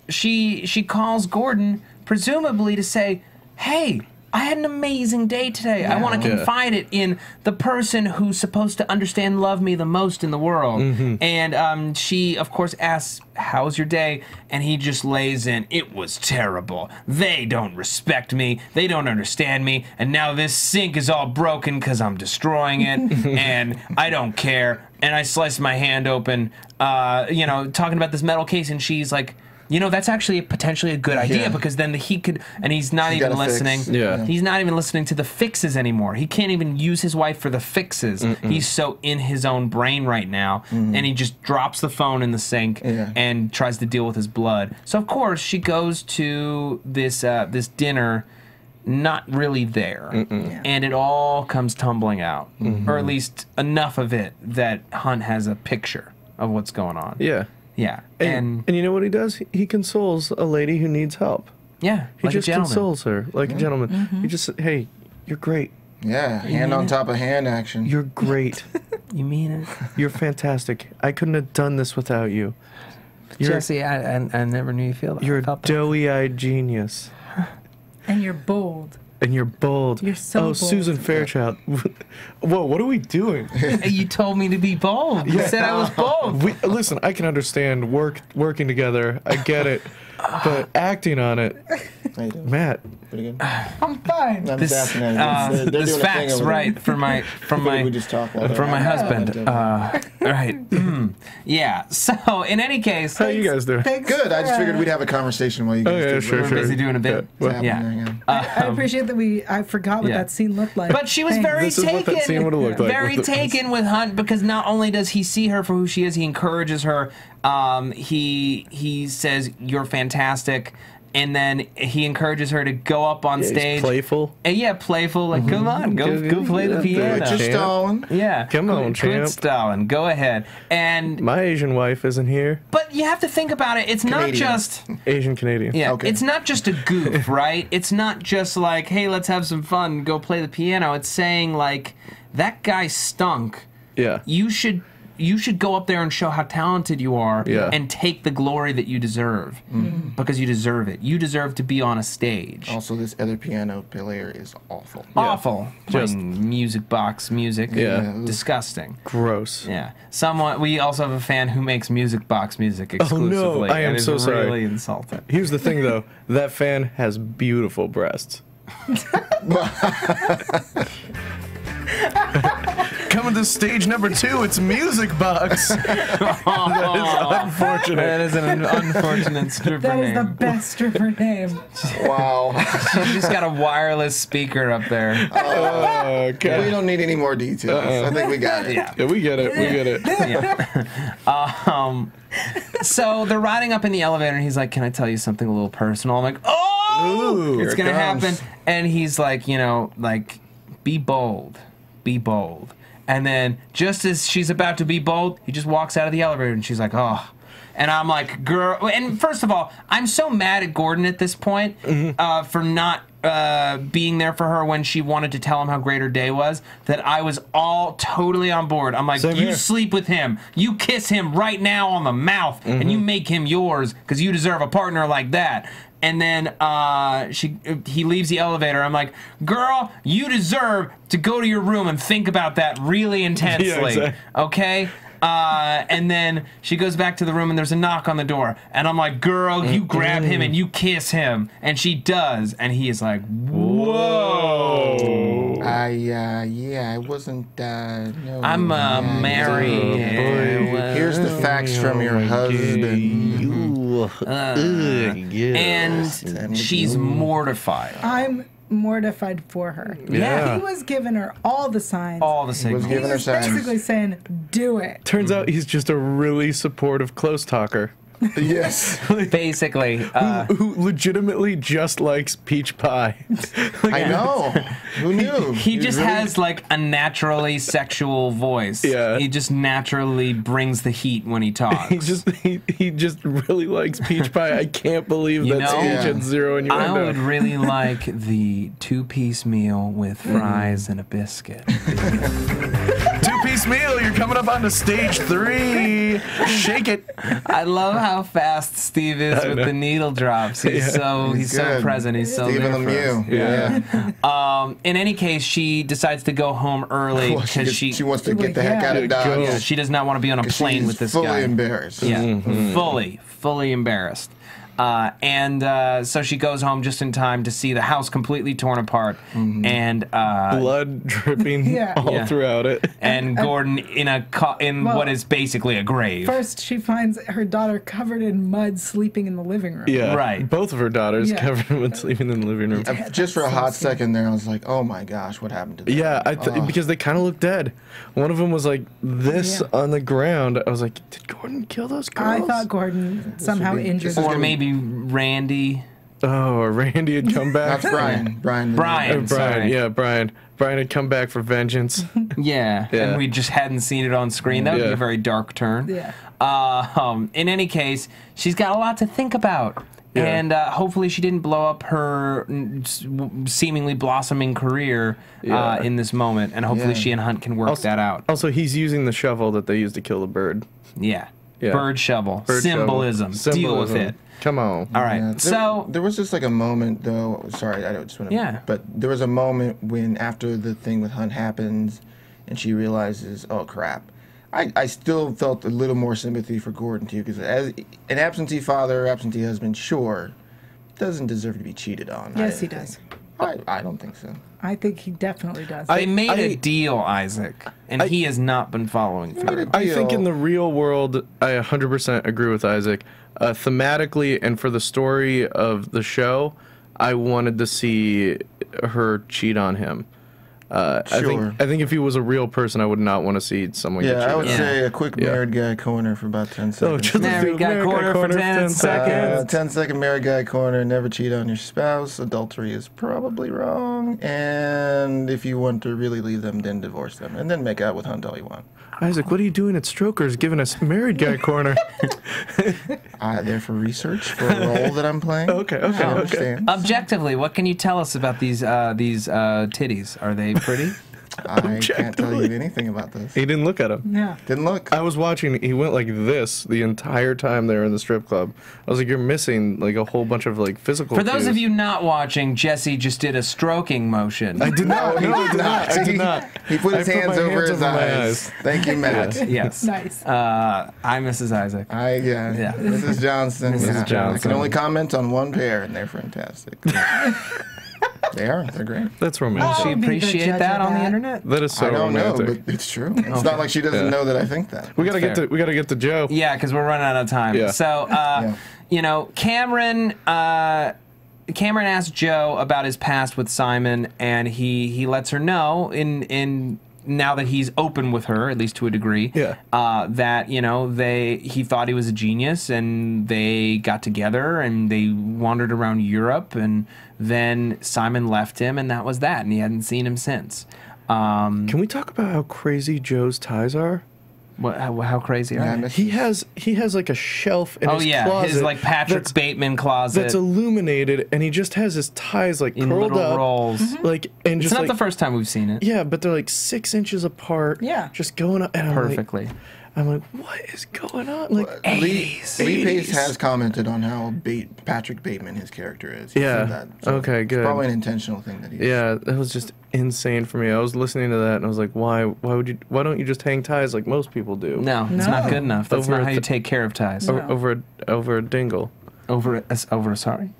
Gordon, presumably to say, hey, I had an amazing day today. I want to confide it in the person who's supposed to understand and love me the most in the world. And she, of course, asks, how's your day? And he just lays in, it was terrible. They don't respect me. They don't understand me. And now this sink is all broken because I'm destroying it. And I don't care. And I slice my hand open, talking about this metal case. And she's like, that's actually potentially a good idea because then he could, and he's not even listening. Yeah. He's not even listening to the fixes anymore. He can't even use his wife for the fixes. He's so in his own brain right now, and he just drops the phone in the sink and tries to deal with his blood. So of course she goes to this this dinner, not really there, and it all comes tumbling out, or at least enough of it that Hunt has a picture of what's going on. Yeah. Yeah, and you know what he does? He consoles a lady who needs help. Yeah, He like just a gentleman. consoles her like a gentleman. He just said, hey, you're great. Yeah, hand on top of hand action. You're great. You mean it? You're fantastic. I couldn't have done this without you. Jesse, I never knew you feel that. You're a doughy-eyed genius. And you're bold. And you're bold. You're so bold. Susan Fairchild. Whoa, what are we doing? You told me to be bold. You said I was bold. Listen, I can understand working together. I get it. But acting on it, How you doing? Matt. Pretty good. I'm fine. I'm just asking that. They're This doing a thing facts, over right? there. From my We just talk like from my that. husband. Right. Yeah. So in any case, How you guys doing? Thanks Good. I just for, figured we'd have a conversation while you guys Oh, yeah, did sure, we're whatever. sure. busy doing a bit. Well, What's Yeah. happening, yeah. I appreciate that I forgot what yeah. that scene looked like. But she was Thanks. very This is what that scene would've looked like very with the- taken with Hunt, because not only does he see her for who she is, he encourages her. He says, "You're fantastic." And then he encourages her to go up on stage. He's playful. And yeah, playful. Like, come on, go play the piano. Quit your stalling. Yeah, Come on, quit champ. stalling. Go ahead. And My Asian wife isn't here. but you have to think about it. It's not Canadian. just. Asian Canadian. Yeah, Okay. it's not just a goof, right? It's not just like, hey, let's have some fun, go play the piano. It's saying like, that guy stunk. Yeah. You should go up there and show how talented you are Yeah. and take the glory that you deserve because you deserve it. You deserve to be on a stage. Also, this other piano player is awful. Awful. Just- Playing music box music. Yeah. Disgusting. Gross. Yeah. We also have a fan who makes music box music exclusively. I am and is so sorry. really insulting. Here's the thing, though. That fan has beautiful breasts. Coming to stage number 2, it's Music Box. Unfortunate. That is an unfortunate stripper That is the name. best stripper name. Wow. She's just got a wireless speaker up there. Okay. We don't need any more details. I think we got it. Yeah. Yeah, we get it. We get it. So they're riding up in the elevator, and he's like, "Can I tell you something a little personal?" I'm like, "Oh, Ooh, it's here it gonna comes. happen." And he's like, be bold, be bold. And then just as she's about to be bold, he just walks out of the elevator, and she's like, "Oh." And I'm like, girl. And first of all, I'm so mad at Gordon at this point for not being there for her when she wanted to tell him how great her day was, that I was all totally on board. I'm like, Same you here. sleep with him, you kiss him right now on the mouth, and you make him yours because you deserve a partner like that. And then he leaves the elevator. I'm like, girl, you deserve to go to your room and think about that really intensely. Yeah, exactly. Okay? And then she goes back to the room and there's a knock on the door. And I'm like, girl, you grab him and you kiss him. And she does. And he is like, whoa. I wasn't, no. I'm married. Here's the facts from your husband. And she's mortified. I'm mortified for her. Yeah. He was giving her all the signs. All the signals. Was giving her He was signs. basically saying, do it. Turns out he's just a really supportive close talker Yes. Basically. who legitimately just likes peach pie. I know. Who knew? He just really- has like a naturally sexual voice. Yeah. He just naturally brings the heat when he talks. he just really likes peach pie. I can't believe You that's know, age at 0 in your I window. would really like the 2-piece meal with fries and a biscuit. 2-piece meal, you're coming up onto stage 3. Shake it. I love how fast Steve is with know. the needle drops. He's so good. present. He's so Stephen there for us. Lemieux. Yeah. In any case, she decides to go home early Well, because she wants to get the heck Yeah. out of Dodge. yeah, she does not want to be on a plane She's with this fully guy. embarrassed. Yeah, fully embarrassed. So she goes home just in time to see the house completely torn apart, and Blood dripping Yeah. all Yeah. throughout it. and Gordon in Well, what is basically a grave. First, she finds her daughter covered in mud sleeping in the living room. Yeah, Right. Both of her daughters Yeah. covered with sleeping in the living room. Just for a hot second there, I was like, oh my gosh, what happened to them? Yeah, because they kind of look dead. One of them was like this Yeah. on the ground. I was like, did Gordon kill those I girls? thought Gordon somehow be- injured this is her. Or maybe Randy. Oh, or Randy had come back. That's Brian. Brian. Brian. Sorry. Yeah, Brian. Brian had come back for vengeance. Yeah, Yeah. and we just hadn't seen it on screen. That would be Yeah. a very dark turn. Yeah. In any case, she's got a lot to think about. Yeah. And hopefully she didn't blow up her seemingly blossoming career Yeah. in this moment. And hopefully Yeah. she and Hunt can work that out. Also, he's using the shovel that they used to kill the bird. Yeah. Yeah. Bird shovel. Bird Symbolism. shovel. Deal with Symbolism. it. Come on. All right. Yeah, So there was just like a moment though. Sorry, I don't just want to. Yeah. But there was a moment when after the thing with Hunt happens, and she realizes, oh crap. I still felt a little more sympathy for Gordon too, because as an absentee father, absentee husband, sure, doesn't deserve to be cheated on. Yes, he does. I don't think so. I think he definitely does. they made a I- deal, Isaac, and he has not been following through. I think Deal. in the real world, I 100% agree with Isaac. Thematically and for the story of the show, I wanted to see her cheat on him. I think if he was a real person, I would not want to see someone get Yeah, cheated I would on. say a quick married guy corner for about 10 seconds. Oh, just Married guy corner for 10 seconds. 10-second married guy corner. Never cheat on your spouse. Adultery is probably wrong. And if you want to really leave them, then divorce them. And then make out with Hunt all you want. Isaac, what are you doing at Strokers giving us married guy corner? There for research for a role that I'm playing. Okay. Objectively, what can you tell us about these titties? Are they pretty? I can't tell you anything about this. He didn't look at him. Yeah. Didn't look. I was watching, he went like this the entire time they were in the strip club. I was like, you're missing like a whole bunch of like physical For those cues. of you not watching, Jesse just did a stroking motion. I did not. No, I did not. He put his hands my over hands his over my eyes. Thank you, Matt. Yes. Nice. I'm Mrs. Isaac. Yeah. Mrs. Johnson. Mrs. Yeah. Johnson. I can only comment on one pair, and they're fantastic. They are. They're great. That's romantic. She I'll be the appreciate judge that of on the that. internet? That is so I don't romantic. know, but it's true. It's not like she doesn't know that I think that. We gotta That's fair. get to Joe. Yeah, because we're running out of time. Yeah. So, you know, Cameron asked Joe about his past with Simon, and he lets her know in now that he's open with her, at least to a degree, that, you know, he thought he was a genius, and they got together and they wandered around Europe, and then Simon left him, and that was that, and he hadn't seen him since. Can we talk about how crazy Joe's ties are? How crazy are they? He has like a shelf in his closet. His like Patrick Bateman closet. That's illuminated, and he just has his ties like in curled little up, rolls. like and It's just not like, the first time we've seen it. Yeah, but they're like 6 inches apart. Yeah, just going up and perfectly. I'm like, what is going on? Like, Lee Pace has commented on how Patrick Bateman, his character, is. He said that. So okay, good. It's probably an intentional thing that he. Yeah, that was just insane for me. I was listening to that and I was like, why don't you just hang ties like most people do? No, it's not good enough. That's not how you take care of ties. Over a dingle. Sorry.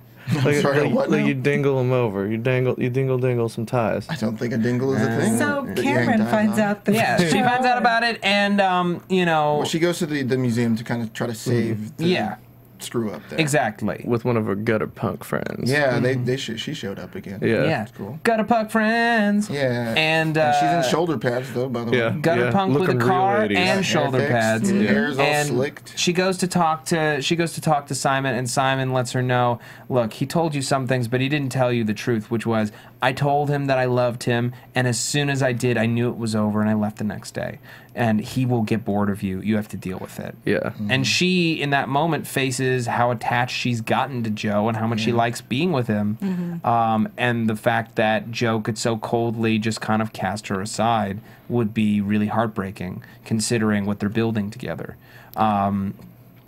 Like you dingle them over. You dingle some ties. I don't think a dingle is a thing. So Cameron finds out the she finds out about it, and you know. Well, she goes to the museum to kind of try to save the screw up there. Exactly. With one of her gutter punk friends. Yeah, she showed up again. Yeah. That's cool. Gutter punk friends. Yeah. And she's in shoulder pads though, by the way. Gutter punk with a car and shoulder Hair pads. fixed, hair's all and slicked. she goes to talk to Simon, and Simon lets her know, look, he told you some things, but he didn't tell you the truth, which was, I told him that I loved him, and as soon as I did, I knew it was over, and I left the next day. And he will get bored of you. You have to deal with it. Yeah. Mm-hmm. And she, in that moment, faces how attached she's gotten to Joe and how much she likes being with him. And the fact that Joe could so coldly just kind of cast her aside would be really heartbreaking, considering what they're building together.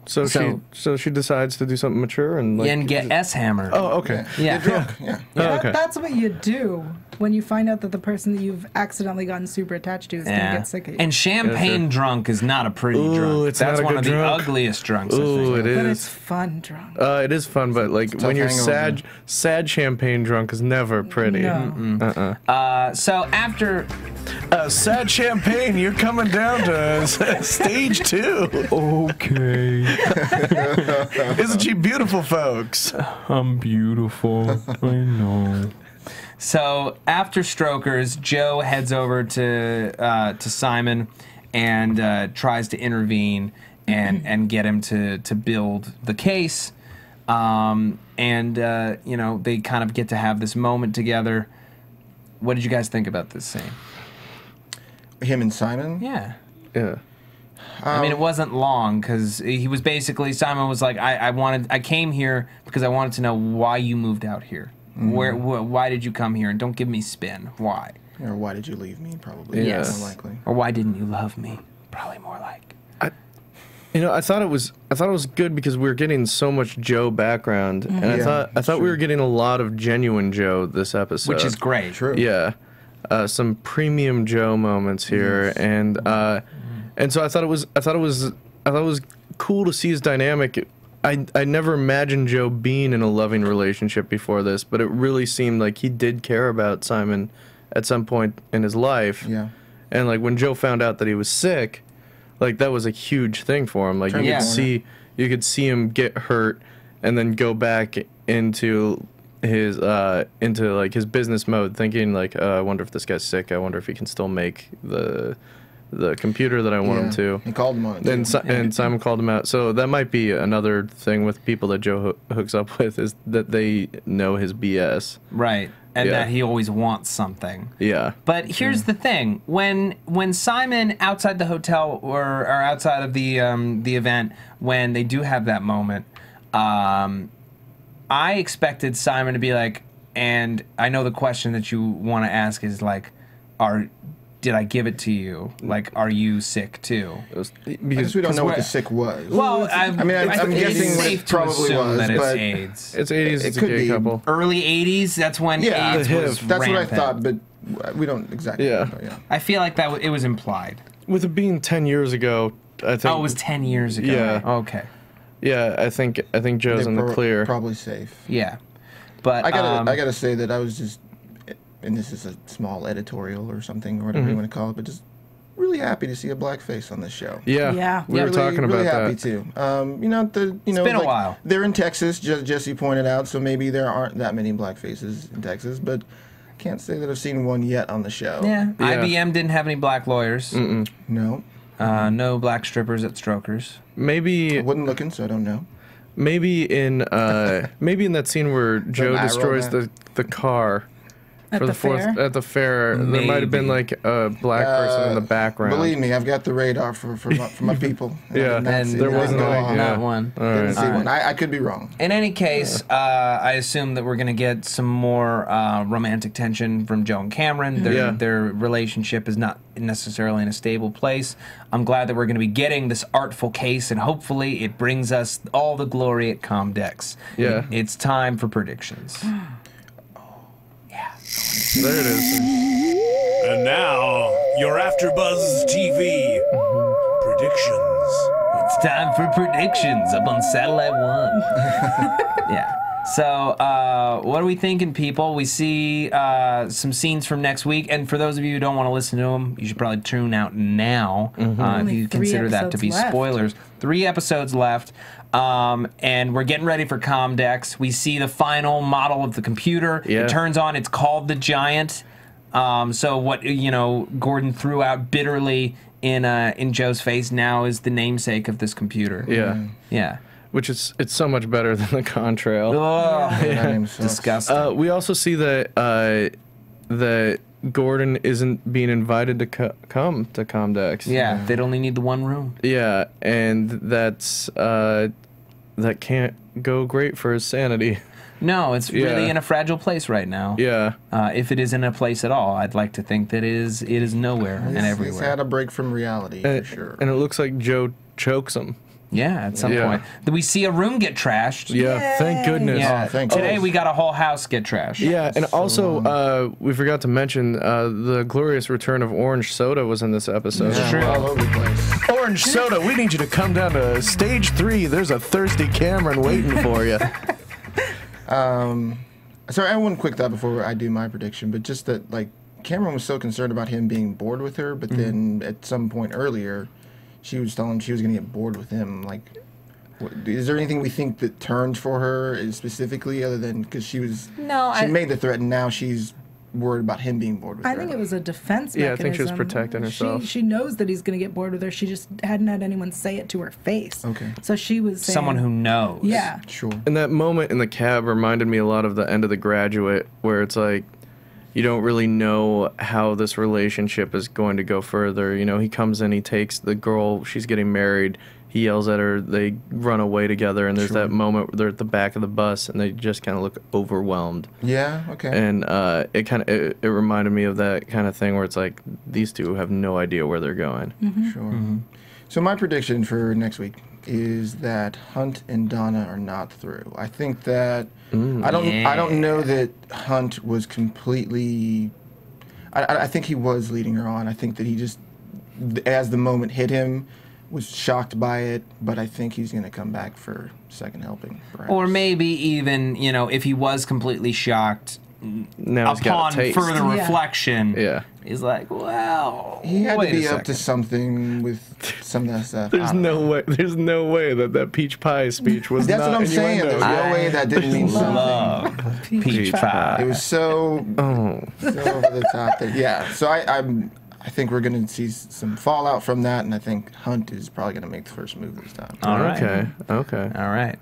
So she decides to do something mature and get S-hammered. Oh, okay. Yeah. Get drunk. Yeah. Okay. That's what you do when you find out that the person that you've accidentally gotten super attached to is going to get sick of you. And champagne drunk is not a pretty Ooh, drunk. it's That's not a one good of the drunk. ugliest drunks. Ooh, it is. But it's fun drunk. It is fun, but like when you're hangover. sad champagne drunk is never pretty. No. So after... Sad champagne, you're coming down to stage 2. Okay. Isn't she beautiful, folks? I'm beautiful. I know. So after Strokers, Joe heads over to Simon and tries to intervene and get him to build the case. You know, they kind of get to have this moment together. What did you guys think about this scene? Him and Simon? Yeah. Yeah. I mean, it wasn't long because he was basically, Simon was like, I came here because I wanted to know why you moved out here. Why did you come here? And don't give me spin. Why? Or why did you leave me? Probably. Yes. More likely. Or why didn't you love me? Probably more like. You know, I thought it was good because we were getting so much Joe background, and I thought we were getting a lot of genuine Joe this episode, Which is great. True. Yeah, some premium Joe moments here, and so I thought it was cool to see his dynamic. I never imagined Joe being in a loving relationship before this, but it really seemed like he did care about Simon at some point in his life. Yeah. And like when Joe found out that he was sick, like that was a huge thing for him. Like you could see him get hurt and then go back into his into like his business mode, thinking like, I wonder if this guy's sick. I wonder if he can still make the computer that I want him to. He called him on it. And Simon called him out. So that might be another thing with people that Joe hooks up with, is that they know his BS. Right. And that he always wants something. Yeah. But here's the thing: when Simon outside the hotel or outside of the event, when they do have that moment, I expected Simon to be like, and I know the question that you want to ask is like, did I give it to you? Like, are you sick too? Because we don't know what the sick was. Well, I'm guessing what it probably was, that it's but AIDS. It's 80s. It's a could gay be. couple. Early 80s. That's when AIDS was that's what I rampant. thought, but we don't exactly know. Yeah. I feel like it was implied. With it being 10 years ago, I think. Oh, it was 10 years ago. Yeah. Okay. Yeah, I think Joe's in the clear. Probably safe. Yeah, but I gotta say that I was just, and this is a small editorial or something, or whatever you want to call it, but just really happy to see a black face on this show. Yeah. We were talking about really that. happy too. It's been a while. They're in Texas, Jesse pointed out, so maybe there aren't that many black faces in Texas, but I can't say that I've seen one yet on the show. Yeah. IBM didn't have any black lawyers. No. No black strippers at Strokers. Maybe I wasn't looking, so I don't know. maybe in that scene where Joe eye roll destroys that? the car. At For the the fourth fair? at the fair, there might have been like a black person in the background. Believe me, I've got the radar for my people. Yeah, And there wasn't not one. Didn't see one. I could be wrong. In any case, I assume that we're going to get some more romantic tension from Joe and Cameron. Their relationship is not necessarily in a stable place. I'm glad that we're going to be getting this artful case, and hopefully it brings us all the glory at Comdex. Yeah. It's time for predictions. There it is. And now, your AfterBuzz TV predictions. It's time for predictions up on Satellite 1. Yeah. So, what are we thinking, people? We see some scenes from next week, and for those of you who don't want to listen to them, you should probably tune out now if Only you 3 consider that to be episodes left. spoilers. 3 episodes left, and we're getting ready for Comdex. We see the final model of the computer. Yeah. It turns on. It's called the Giant. So what Gordon threw out bitterly in Joe's face now is the namesake of this computer. Yeah. Yeah. Which it's so much better than the Contrail. Oh, That name sucks. disgusting. We also see that that Gordon isn't being invited to come to Comdex. Yeah, they'd only need the one room. Yeah, and that can't go great for his sanity. No, it's really Yeah. in a fragile place right now. Yeah. If it is in a place at all, I'd like to think that it is nowhere and He's everywhere. had a break from reality, for sure. And it looks like Joe chokes him. Yeah, at some Yeah. point. We see a room get trashed. Yeah, thank goodness. Yeah. Oh, thank Today goodness. we got a whole house get trashed. Yeah, and also we forgot to mention the glorious return of Orange Soda was in this episode. Yeah, true. all over the place. Orange Soda, we need you to come down to stage 3. There's a thirsty Cameron waiting for you. Sorry, I have one quick thought before I do my prediction, but just that, like, Cameron was so concerned about him being bored with her, but then at some point earlier, she was telling him she was going to get bored with him. Like, is there anything we think that turned for her specifically, other than because she made the threat and now she's worried about him being bored with her? I think it was a defense Yeah, I mechanism. think she was protecting herself. She knows that he's going to get bored with her. She just hadn't had anyone say it to her face. Okay. So she was saying, Someone who knows. Yeah. Sure. And that moment in the cab reminded me a lot of the end of The Graduate, where it's like, you don't really know how this relationship is going to go further. You know, he comes in, he takes the girl, she's getting married, he yells at her, they run away together, and there's that moment where they're at the back of the bus, and they just kind of look overwhelmed. Yeah, okay. And it reminded me of that kind of thing where it's like, these two have no idea where they're going. Sure. So my prediction for next week is that Hunt and Donna are not through. I think that I don't know that Hunt was completely. I think he was leading her on. I think that he just, as the moment hit him, was shocked by it. But I think he's going to come back for second helping. Perhaps. Or maybe even, if he was completely shocked, Now he's got upon a taste. further reflection, He's like, well, He had to wait a be up second. to something with some of that stuff. There's no way. There's no way that peach pie speech was. That's not what I'm saying. innuendo. There's no way that didn't mean something. Love peach pie. It was so over the top. Yeah. So I think we're going to see some fallout from that, and I think Hunt is probably going to make the first move this time. All right. Okay. All right.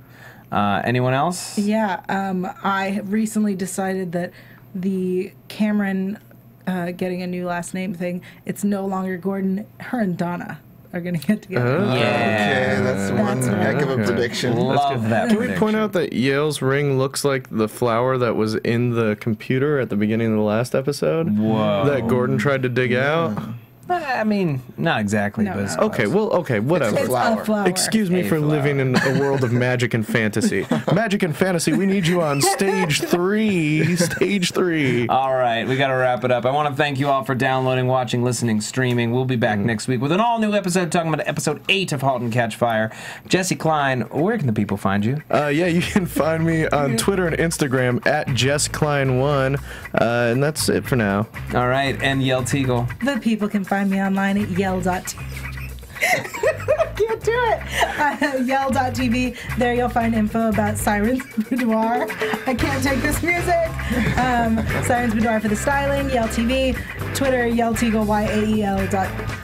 Anyone else? Yeah, I recently decided that the Cameron getting a new last name thing, it's no longer Gordon. Her and Donna are going to get together. Yeah. Okay, that's one heck of a prediction. Love that. Can we point out that Yael's ring looks like the flower that was in the computer at the beginning of the last episode? Whoa. That Gordon tried to dig out? I mean, not exactly, No, but no. Okay, whatever. It's a flower. Excuse me for living in a world of magic and fantasy. Magic and fantasy, we need you on stage 3. Stage 3. All right, we got to wrap it up. I want to thank you all for downloading, watching, listening, streaming. We'll be back next week with an all-new episode talking about episode 8 of Halt and Catch Fire. Jessie Klein, where can the people find you? Yeah, you can find me on Twitter and Instagram at JessKlein1, and that's it for now. All right, and Yael Tygiel. The people can find me online at yell.tv. I can't do it. Yell.tv. There you'll find info about Siren's Boudoir. I can't take this music. Siren's Boudoir for the styling. Yael TV. Twitter, Yael Tygiel, YAEL.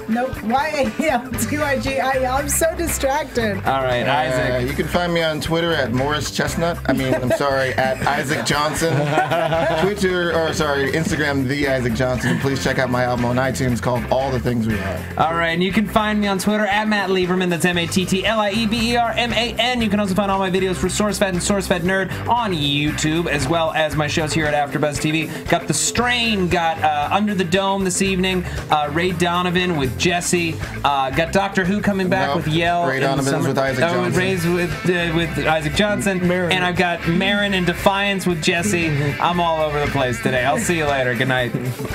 Nope, YAEL2IGIEL. I'm so distracted. All right, Isaac. You can find me on Twitter at Morris Chestnut. I'm sorry, at Isaac Johnson. Instagram, The Isaac Johnson. Please check out my album on iTunes called All the Things We Have. All right, and you can find me on Twitter at Matt Lieberman. That's MATTLIEBERMAN. You can also find all my videos for SourceFed and SourceFed Nerd on YouTube, as well as my shows here at AfterBuzz TV. Got The Strain, got Under the Dome this evening, Ray Donovan with Jessie, got Doctor Who coming back with Yael. Ray Donovan's with Isaac Johnson. Ray's with Isaac Johnson. Marin. And I've got Marin and Defiance with Jessie. I'm all over the place today. I'll see you later. Good night.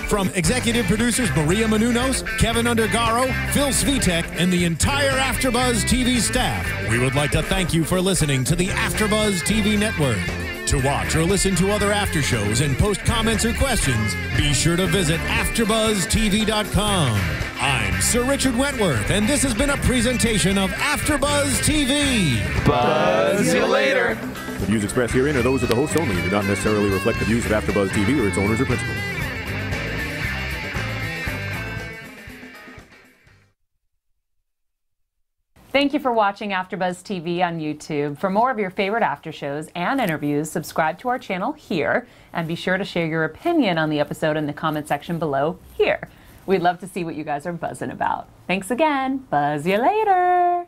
From executive producers Maria Menounos, Kevin Undergaro, Phil Svitek, and the entire AfterBuzz TV staff, we would like to thank you for listening to the AfterBuzz TV network. To watch or listen to other after shows and post comments or questions, be sure to visit AfterBuzzTV.com. I'm Sir Richard Wentworth, and this has been a presentation of AfterBuzz TV. Buzz you later. The views expressed herein are those of the host only and do not necessarily reflect the views of AfterBuzz TV or its owners or principals. Thank you for watching AfterBuzz TV on YouTube. For more of your favorite after shows and interviews, subscribe to our channel here, and be sure to share your opinion on the episode in the comment section below here. We'd love to see what you guys are buzzing about. Thanks again. Buzz you later.